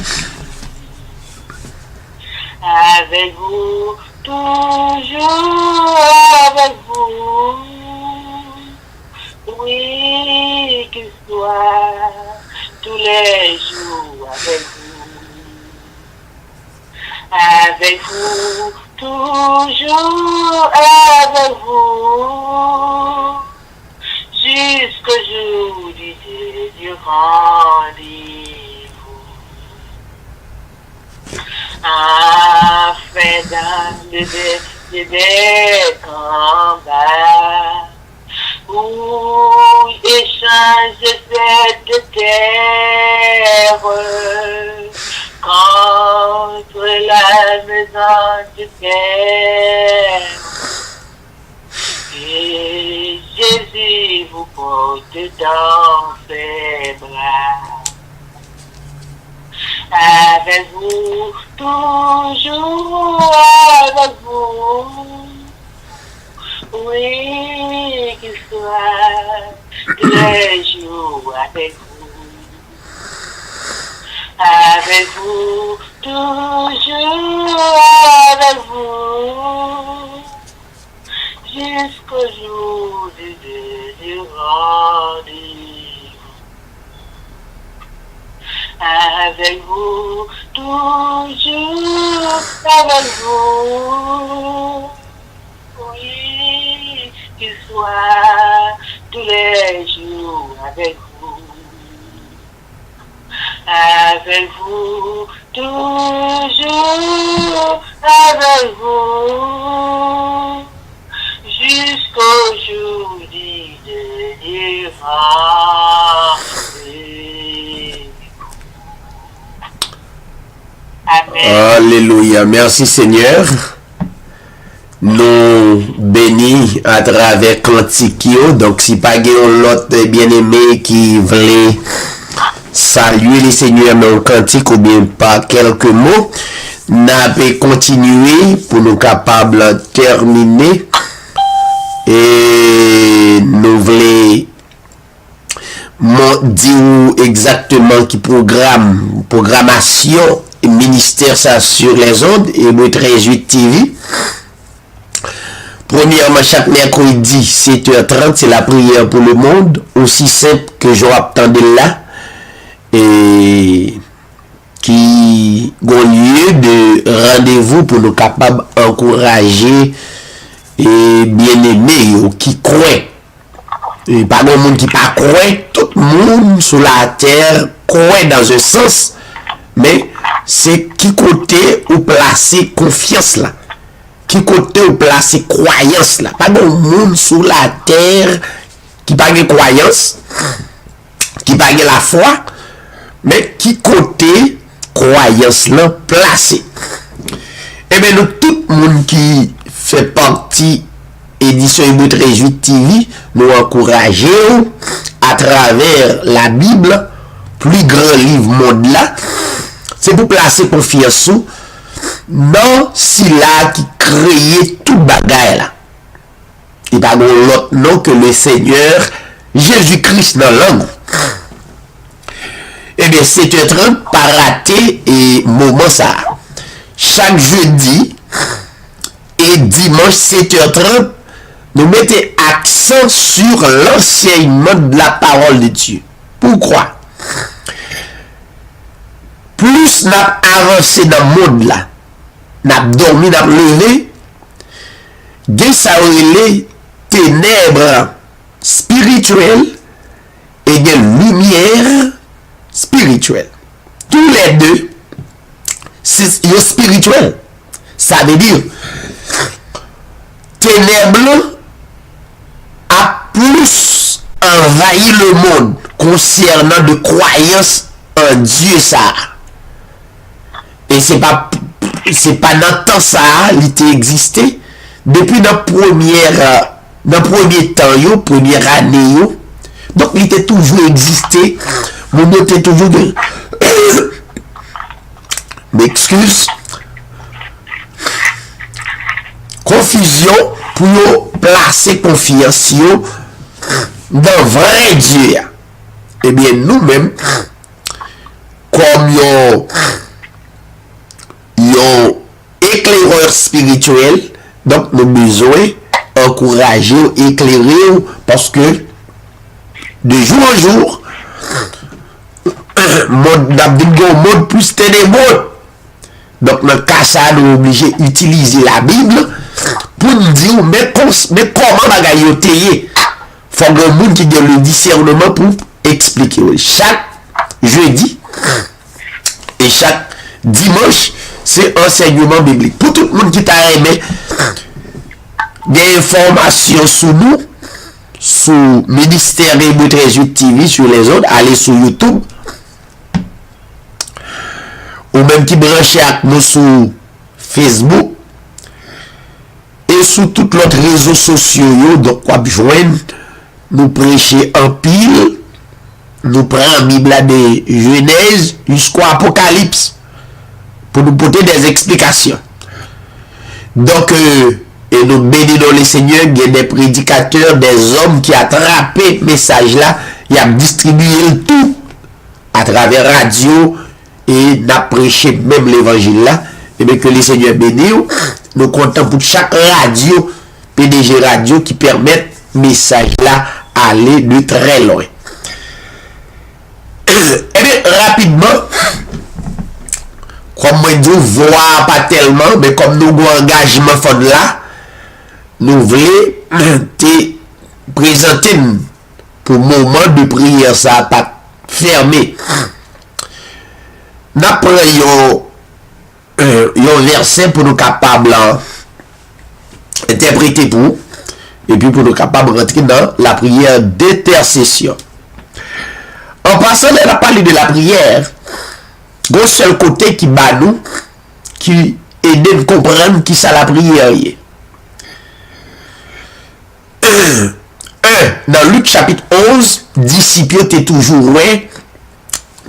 Avec vous, toujours avec vous, oui, qu'il soit tous les jours avec vous. Avec vous, toujours avec vous, jusqu'au jour du rendez-vous. Afin d'enlever des combats, où échange cette terre contre la maison du Père. Et Jésus vous porte dans ses bras. Avec vous, toujours avec vous, oui, qu'il soit tous les jours avec vous. Avec vous, toujours avec vous, jusqu'au jour du rendez-vous. Avec vous, toujours avec vous, oui, qu'il soit tous les jours avec vous. Avec vous, toujours avec vous, jusqu'au jour du dernier rendez-vous. Amen. Alléluia. Merci Seigneur. Nous bénis à travers Cantikio. Donc si pas l'autre bien-aimé qui voulait saluer les seigneurs dans le cantique ou bien pas quelques mots, n'a pas continuer pour nous capables de terminer. Et nous voulons dire exactement qui programmation et ministère ça sur les ondes et le 38 TV. Premièrement, chaque mercredi 7h30, c'est la prière pour le monde, aussi simple que je attendais là, et qui a lieu de rendez-vous pour nous capables d'encourager et bien-aimer qui croient. Et pas de monde qui pas croit, tout le monde sur la terre croit dans un sens, mais c'est qui côté ou placer confiance là. Qui côté ou placer croyance là. Pas de monde sur la terre qui pas de croyance, qui pas de la foi, Mais qui côté croyance là placé? Eh bien, nous, tout le monde qui fait partie édition Hébreux 13-8 TV, nous encourageons à travers la Bible, plus grand livre monde là, c'est pour placer confiance dans celui-là qui créait tout bagaille là. Et pas l'autre nom que le Seigneur Jésus-Christ dans l'homme. Eh bien, 7h30, pas raté et moment ça. Chaque jeudi et dimanche 7h30, nous mettons accent sur l'enseignement de la parole de Dieu. Pourquoi? Plus nous avons avancé dans le monde là, nous avons dormi, nous avons levé, il ça les ténèbres spirituelles et des lumières spirituelles. Tous les deux, c'est spirituel. Ça veut dire, ténèbres a plus envahi le monde concernant de croyances en Dieu ça. Et c'est pas dans temps ça, il était existé depuis dans premier temps yo, première année yo. Donc il était toujours existé. Mon était toujours de m'excuse. Confusion pour placer confiance dans vrai Dieu. Eh bien nous-mêmes comme yo éclaireur spirituel, donc nous besoin encourager, éclairer parce que de jour en jour monde plus ténébreux. Donc dans le cas ça nous obligé d'utiliser la Bible pour nous dire mais comment bagaille yo téye. Faut que monde qui a le discernement pour expliquer. Chaque jeudi et chaque dimanche, c'est enseignement biblique. Pour tout le monde qui t'a aimé des informations sur nous, sur Ministère Hébreux 13-8 TV, sur les autres, allez sur YouTube. Ou même qui branche avec nous sur Facebook. Et sur tous les autres réseaux sociaux, donc quoi joindre, nous prêcher en pile, nous prenons la Bible de Genèse jusqu'au Apocalypse pour nous porter des explications. Donc, et nous bénissons le Seigneur, il y a des prédicateurs, des hommes qui attrapent le message là, ils ont distribué le tout à travers radio et n'a prêché même l'évangile là. Et bien que le Seigneur bénisse, nous comptons pour chaque radio, PDG radio qui permet le message là aller de très loin. Et bien rapidement, comme moi je vois pas tellement, mais comme nous avons engagement fond là, nous voulons te présenter pour moment de prière, ça n'a pas fermé. Nous prenons un verset pour nous capables d'interpréter pour, et puis pour nous capables de rentrer dans la prière d'intercession. En passant, elle a parlé de la prière, un seul côté qui bat nous, qui aide à comprendre qui ça la prière est. Dans Luc chapitre 11, disciples étaient toujours loin.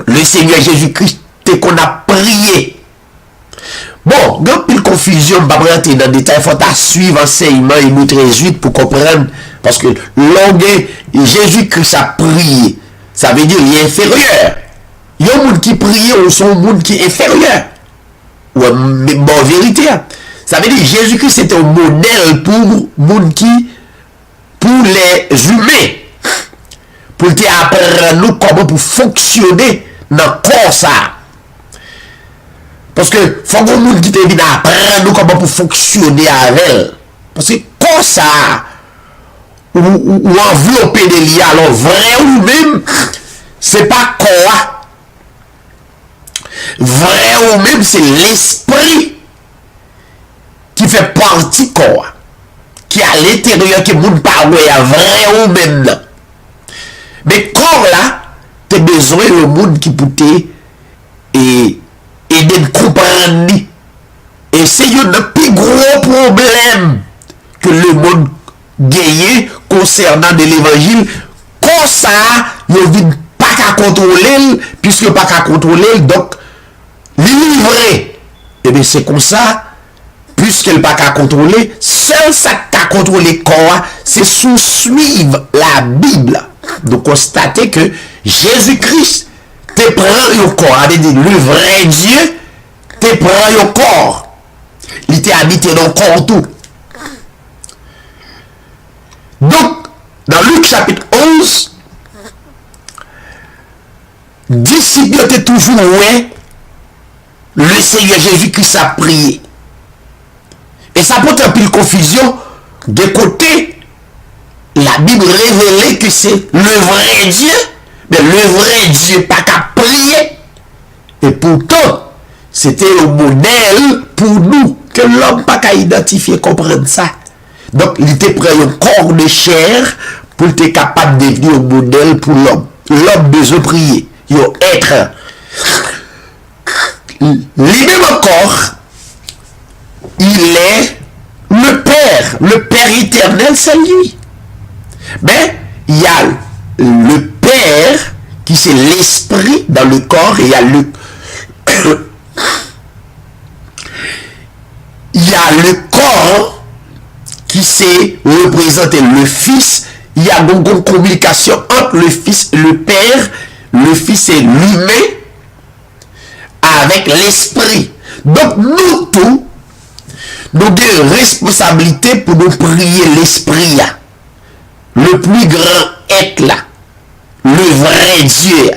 Le Seigneur Jésus-Christ qu'on a prié. Bon, donc une confusion, je ne vais pas rentrer dans le détail, il faut suivre l'enseignement Hébreux 13-8 pour comprendre, parce que Jésus-Christ a prié, ça veut dire qu'il est inférieur. Il y a un monde qui prie ou son monde qui est inférieur. Ouais, mais bon, vérité, ça veut dire que Jésus-Christ était un modèle pour monde qui, pour les humains, pour apprendre nous comment pour fonctionner dans le corps ça. Parce que faut que nous qui t'invite à apprendre comment pour fonctionner avec elle. Parce que comme ça, ou envelopper des liens, alors vrai ou même, c'est pas quoi. Vrai ou même, c'est l'esprit qui fait partie corps. Qui est à l'intérieur, qui ne peut pas vrai ou même. Mais corps là, tu as besoin le monde qui peut et aider de comprendre. Et c'est un plus gros problème que le monde gagne concernant de l'évangile. Comme ça, il ne pas qu'à contrôler, puisque pas qu'à contrôler, donc, livrer. Et bien c'est comme ça, puisqu'il n'a pas qu'à contrôler, seul ça qu'à contrôler corps, c'est suivre la Bible. Donc constater que Jésus-Christ te prend au corps, le vrai Dieu te prend au corps. Il t'est habité dans le corps tout. Donc, dans Luc chapitre 11, disciples étaient toujours ouais, le Seigneur Jésus-Christ a prié. Et ça porte un peu de confusion. De côté, la Bible révélait que c'est le vrai Dieu, mais le vrai Dieu pas qu'à prier. Et pourtant, c'était un modèle pour nous, que l'homme pas qu'à identifier, comprendre ça. Donc, il était prêt un corps de chair pour être capable de devenir un modèle pour l'homme. L'homme besoin prier, il être. Lui-même encore, il est le Père éternel, c'est lui. Mais il y a le Père qui c'est l'esprit dans le corps et il y a le corps qui c'est représenter le Fils. Il y a donc une communication entre le Fils et le Père. Le Fils est lui-même avec l'esprit. Donc nous tous, nous avons une responsabilité pour nous prier l'esprit là. Le plus grand être là. Le vrai Dieu.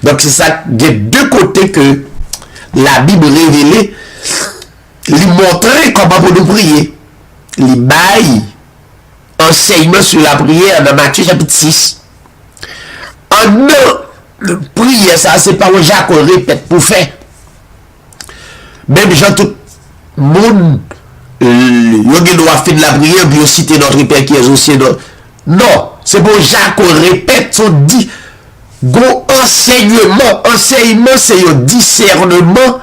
Donc c'est ça, des deux côtés que la Bible révélait, lui montrer comment pour nous prier. Les bail enseignement sur la prière dans Matthieu chapitre 6. En le prière, ça c'est pas un Jacques répète pour faire. Même gens tout le monde doit faire de la prière puis citer notre Père qui est aussi dans. Non, c'est pour Jacques répète, son dit go enseignement c'est un discernement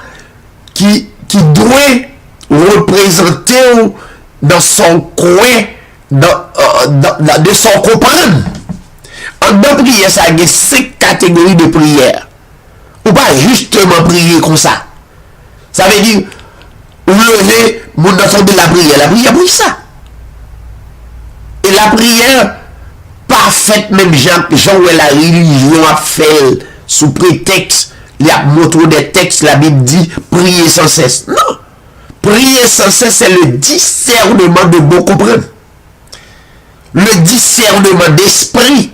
qui doit représenter dans son coin de son comprendre. En dans prière, ça a 5 catégories de prière. Ou pas justement prier comme ça. Ça veut dire lever mon enfant de la prière pour ça. Et la prière parfaite, même Jean où la religion a fait sous prétexte, il a montré des textes, la Bible dit prier sans cesse. Non. Prier sans cesse, c'est le discernement de bon comprendre. Le discernement d'esprit.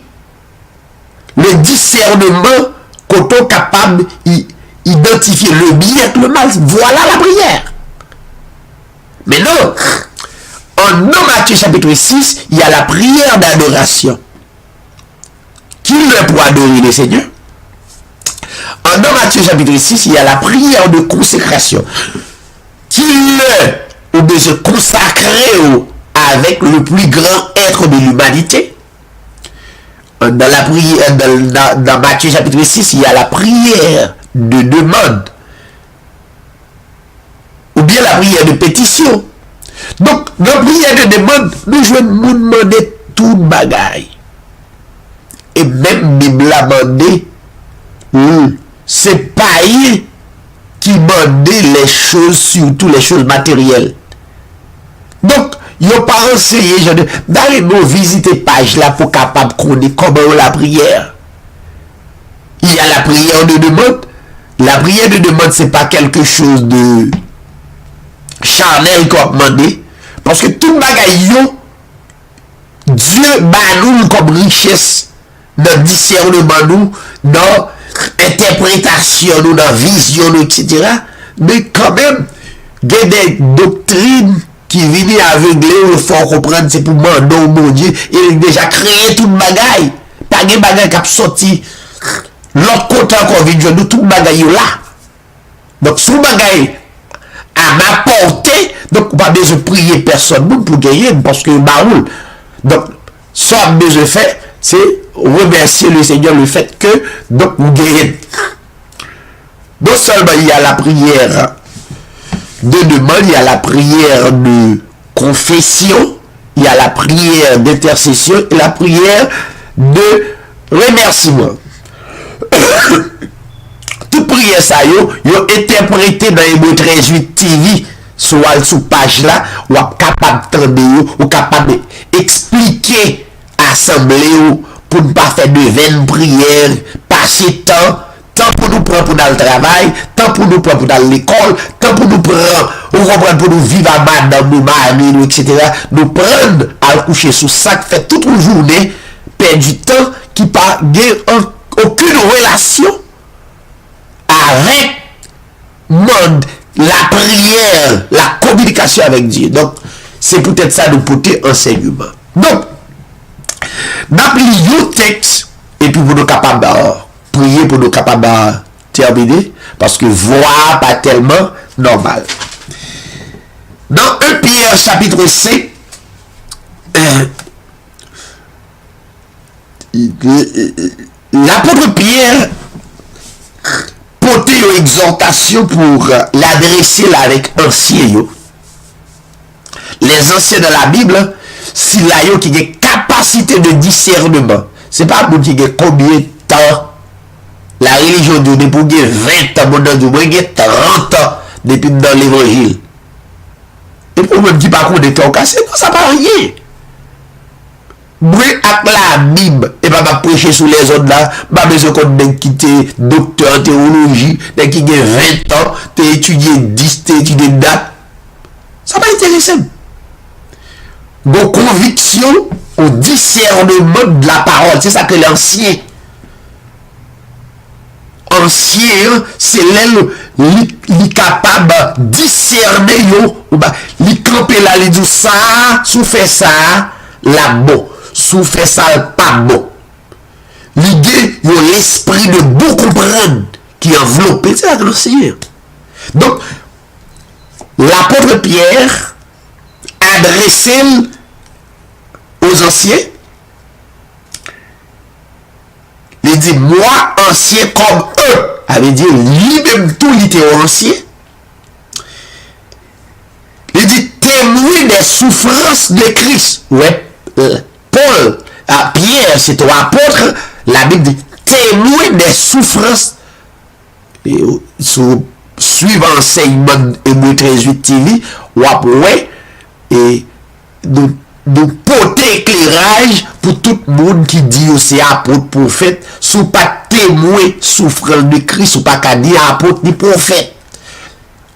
Le discernement qu'on est capable d'identifier le bien et le mal. Voilà la prière. Mais non. En Matthieu chapitre 6, il y a la prière d'adoration. Qui le pour adorer le Seigneur? En Matthieu chapitre 6, il y a la prière de consécration. Qui le ou de se consacrer avec le plus grand être de l'humanité. Dans la prière, dans Matthieu chapitre 6, il y a la prière de demande. Ou bien la prière de pétition. Donc, dans la prière de demande, nous devons nous demander tout bagaille. Et même Bible a demandé, c'est pas eux qui demandent les choses, surtout les choses matérielles. Donc, il n'y a pas enseigné, d'aller nous visiter page là pour capable de connaître comment la prière. Il y a la prière de demande. La prière de demande, c'est pas quelque chose de charnel qu'on a demandé. Parce que tout bagaille, Dieu nous comme richesse dans discernement nous, dans interprétation nous, dans vision nous, etc. Mais quand même, il y a des doctrines qui viennent aveugler, il faut comprendre, c'est pour demander au mon Dieu, il a déjà créé tout le bagaille. Pas de bagaille qui a sorti. L'autre côté encore vient de tout le bagaille là. Donc, sous bagaille à ma portée, donc pas besoin de prier personne pour gagner, parce que baroule. Donc, ça a besoin de faire, c'est remercier le Seigneur le fait que donc nous guérissons. Non seulement il y a la prière de demande, il y a la prière de confession, il y a la prière d'intercession et la prière de remerciement. Toute prière ça yo interprété dans Hébreux 13:8 TV soit sous page là ou capable d'entendre ou capable d'expliquer assemblée pour ne pas faire de vaines prières, passer temps pour nous prendre pour dans le travail, temps pour nous prendre pour dans l'école, temps pour nous prendre pour nous vivre à madame, nous marier, etc. Nous prendre à coucher sous ça, fait toute une journée, perdre du temps qui n'a aucune relation avec monde, la prière, la communication avec Dieu. Donc, c'est peut-être ça de porter enseignement. Donc, n'appliquons le texte et puis pour nous capables de prier, pour nous capables de terminer, parce que voir pas tellement normal. Dans 1 Pierre chapitre 5, l'apôtre Pierre portait une exhortation pour l'adresser avec anciens. Les anciens de la Bible, si là qui a capacité de discernement, c'est pas pour qui a combien de temps la religion de Dieu pour 20 ans, mon Dieu, 30 ans depuis dans l'évangile. Et pour même qui pas de temps cassé, non, ça pas rien. Moi, avec la Bible, et pas prêcher sur les autres là, pas besoin qu'on quitter docteur en théologie, qui a 20 ans, t'es étudié 10, t'es étudié date. Ça pas intéressant. Vos convictions au discernement de la parole, c'est ça que l'ancien. Ancien, c'est l'être capable de discerner, il camper là, il dit ça, sous fait ça, là bon. Sous fait ça pas bon. L'idée, il y a l'esprit de beaucoup comprendre qui est enveloppé, c'est la Seigneur. Donc, l'apôtre Pierre adressait aux anciens, il dit, moi, ancien comme eux, avait dit, lui-même tout, il était ancien. Il dit, témoin des souffrances de Christ. Ouais, Paul, Pierre, c'est un apôtre, la Bible dit témoin des souffrances. Et suivant l'enseignement Hébreux 13:8 TV, ouais, et nous porter éclairage pour tout le monde qui dit c'est apôtre, prophète, sous pas témoin souffrant de Christ, ou pas qu'à dire apôtre ni prophète.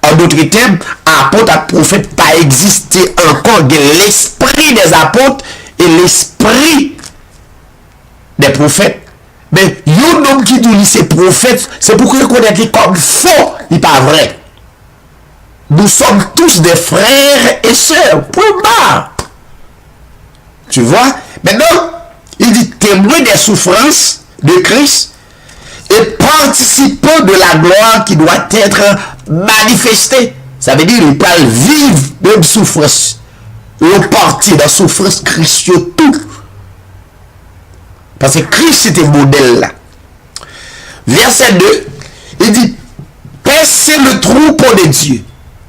En d'autres termes, apôtre et prophète pas existé encore, l'esprit des apôtres et l'esprit des prophètes. Mais un homme qui dit c'est prophète, c'est pour reconnaître comme faux, il n'est pas vrai. Nous sommes tous des frères et sœurs. Point barre. Tu vois? Maintenant, il dit témoin des souffrances de Christ et participant de la gloire qui doit être manifestée. Ça veut dire qu'il peut vivre de souffrance. Le parti dans la souffrance Christ tout. Parce que Christ c'était modèle là. Verset 2, il dit percez le troupeau de Dieu.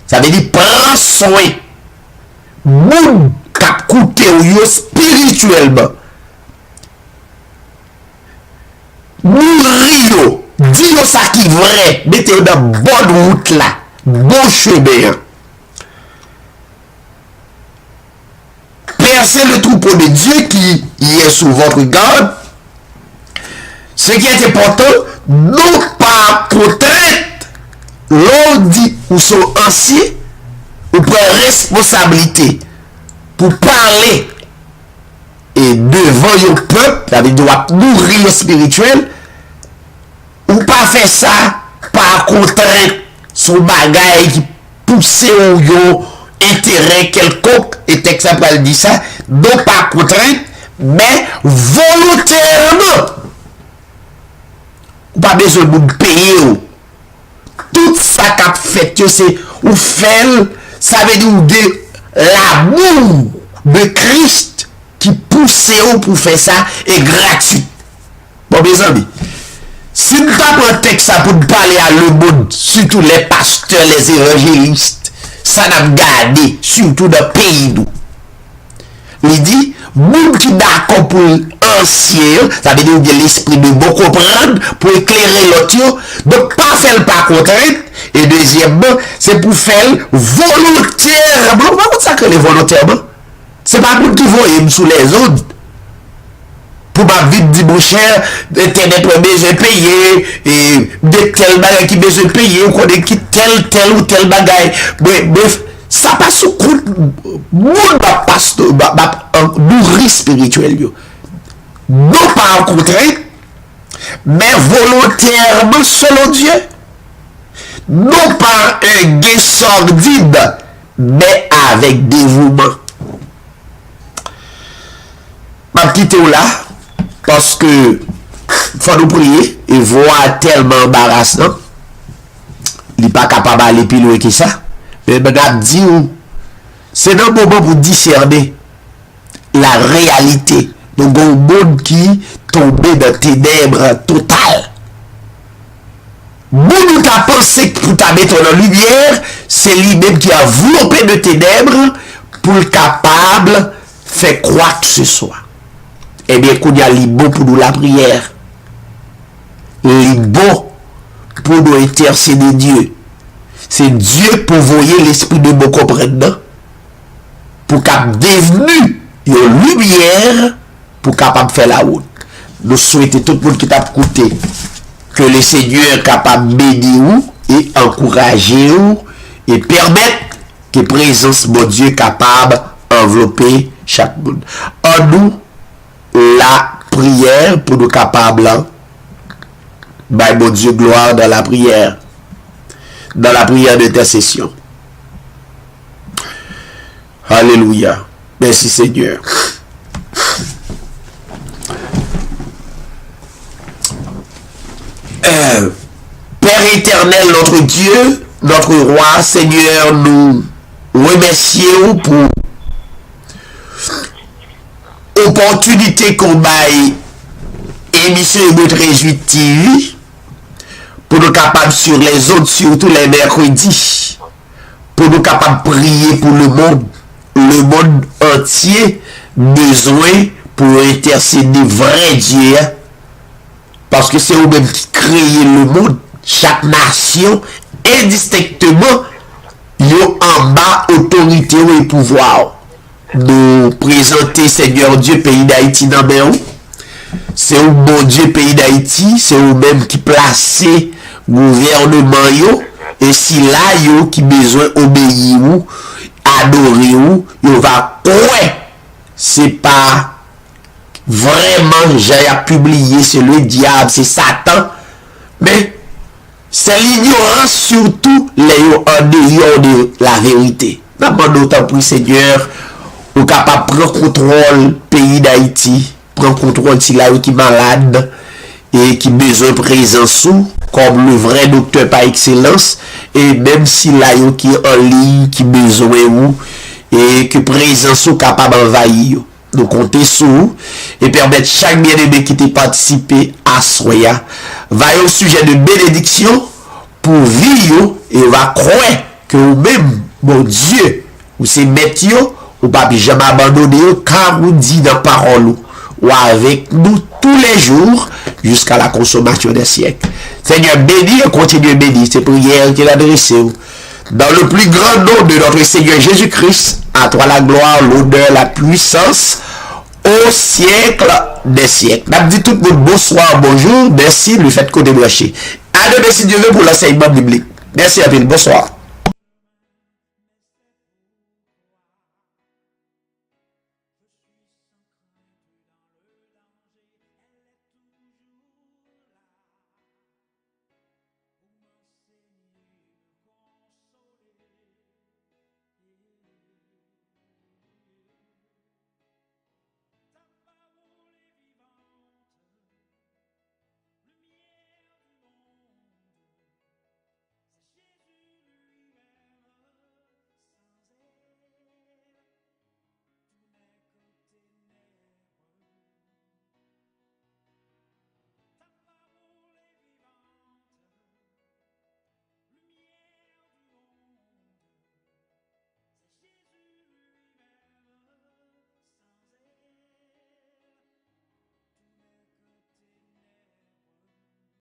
Ça veut dire prends soin. Moun kap koute ou yo spirituellement. Nourri yo. Dis yo ça qui vrai. Mettez dans bonne route là. Bon chemin. Percez le troupeau de Dieu qui y est sous votre garde. Ce qui est important, non pas contrainte, l'on dit ou sont anciens, ou prend responsabilité pour parler et devant le peuple, ça veut dire nourrir le spirituel, ou pas faire ça par contrainte, son bagage qui pousse ou yo intérêt quelconque, et texte après dit ça, non pas contrainte, mais volontairement. Ou pas besoin de payer. Tout ça qu'a fait, c'est ou fait, ça veut dire de l'amour de Christ qui pousse pour faire ça est gratuit. Bon, mes amis, si nous avons un texte pour parler à le monde, surtout les pasteurs, les évangélistes, ça n'a gardé, surtout dans le pays nous. Il dit, monde qui d'accord pour ancien, ça veut dire l'esprit de bon comprendre, pour éclairer l'autre, donc pas faire par contrainte, et deuxièmement, c'est pour faire volontairement. Pourquoi ça que les volontairement? C'est pas pour qui vont sous les autres. Pour pas vite dire, mon cher, tel besoin payer, et de tel bagage qui besoin payer, ou qu'on est qui tel ou tel bagage. Bref, ça passe sous compte, monde passe, nourrir spirituel, non pas en contrainte, mais volontairement selon Dieu. Non pas un gain sordide, mais avec dévouement. Ma petite là, parce que faut nous prier et voir tellement embarrassant, il n'est pas capable d'aller plus loin que ça. Mais je dis, c'est un moment pour discerner la réalité. Donc, un monde qui tombe dans ténèbres totales. Nous t'a pensé que pour ta mettre en lumière, c'est lui-même qui a enveloppé de ténèbres pour le capable de faire quoi que ce soit. Eh bien, qu'on y a les beaux pour nous la prière. Les beaux pour nous intercéder Dieu. C'est Dieu pour voyer l'esprit de bon comprendre. Pour qu'il devenu une lumière pour capable faire la route. Nous souhaitons tout le monde qui t'a écouté que le Seigneur est capable de bénir et encourager et permettre que la présence de Dieu est capable d'envelopper chaque monde. En nous, la prière pour nous capables, by mon Dieu, gloire dans la prière d'intercession. Alléluia. Merci Seigneur. Père éternel, notre Dieu, notre roi, Seigneur, nous remercions pour l'opportunité qu'on baille émission de Réjouit TV pour nous capables sur les autres, surtout les mercredis, pour nous capables de prier pour le monde entier, besoin pour intercéder vrai Dieu. Parce que c'est eux-mêmes qui créent le monde, chaque nation, indistinctement, ils ont en bas autorité et pouvoir. Nous présenter Seigneur Dieu, pays d'Haïti dans le c'est eux, bon Dieu, pays d'Haïti, c'est eux-mêmes qui placent gouvernement, et si là, yo qui besoin obéir ou, adorer ou, yo va quoi? C'est pas vraiment, j'ai publié, c'est le diable, c'est Satan. Mais c'est l'ignorance surtout les en dehors de la vérité. D'abord, d'autant plus, Seigneur, ou capable de prendre contrôle pays d'Haïti, prendre contrôle si là qui est malade et qui besoin de présence comme le vrai docteur par excellence, et même si là qui est en ligne, qui besoin ou, et que présence capable d'envahir. Nous comptons sur vous et permettre chaque bien-aimé qui t'a participé à Soya va au sujet de bénédiction pour vivre et va croire que vous-même, mon Dieu, ou c'est métier, ou pas jamais abandonner car vous dit dans parole ou avec nous tous les jours jusqu'à la consommation des siècles. Seigneur, bénis et continue à bénir ces prières qu'il a adressées dans le plus grand nom de notre Seigneur Jésus-Christ. À toi la gloire, l'honneur, la puissance, au siècle des siècles. Je dis tout le monde bonsoir, bonjour, merci, le fait qu'on est branché. À demain si Dieu veut pour l'enseignement biblique. Merci à vous, bonsoir.